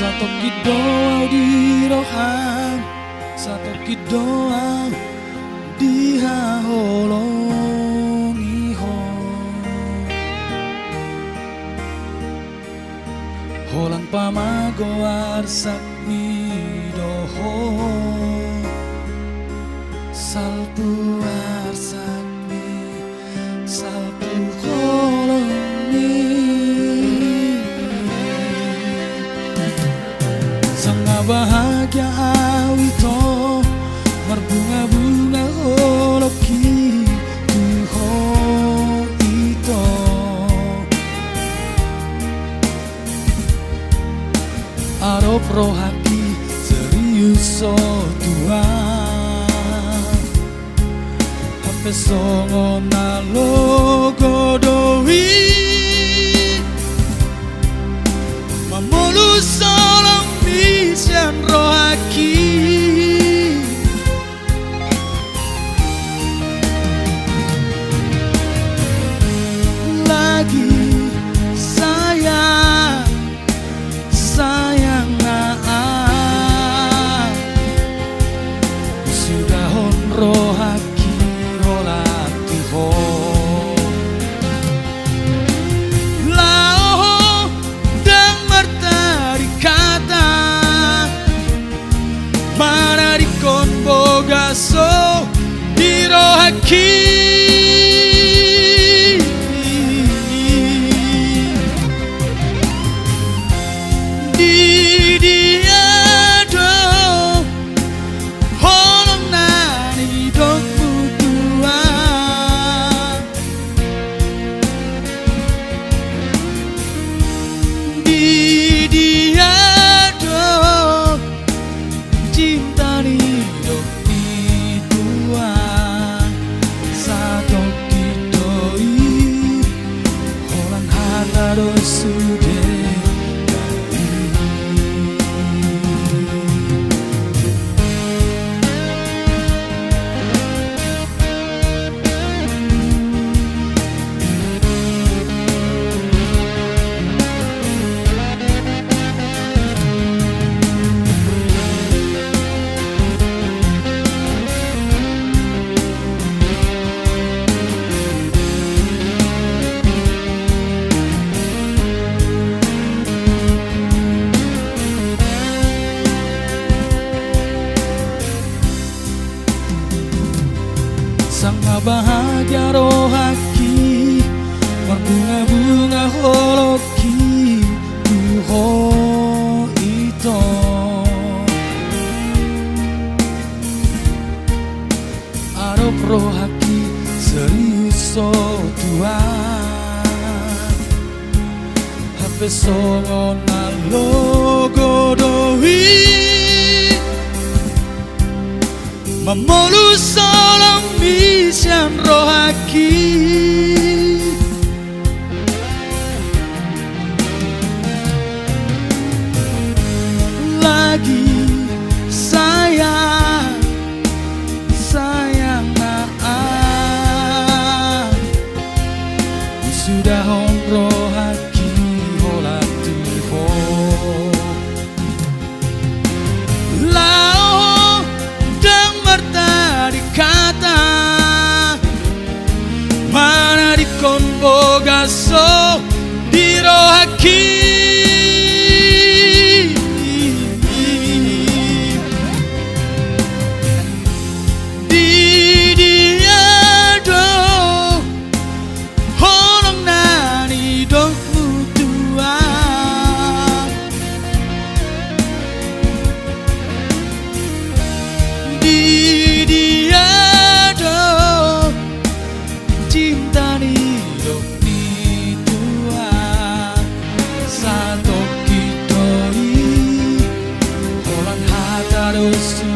Satoki doa di rohang, satoki doa di haholongi ho. Holang pamago arsak mi doho, salpu arsak mi, salpu holongi. Sangat bahagia awito, berbunga-bunga holoki tuho ito. Arop rohaki serius so tua, hape songo na logo doi, mamolu solong misian rohaki. Lagi sayang, sayang naa, sudah hon rohaki holati ho. Lao dang martari kata, mana dikon bogaso di rohaki. Sangat bahagia rohaki, berbunga-bunga holoki tuho ito. Arop rohaki serius so tua, hape songo na logo doi, mamolu solong misian rohaki. Lagi sayang, sayang naa, sudah hon rohaki holati ho. Lao dang martari kata, mana dikon bogaso di rohaki. Di dia do holong nani dong mutua, di dia do cinta ni dong ni tua, satoki doi holang hata dosu.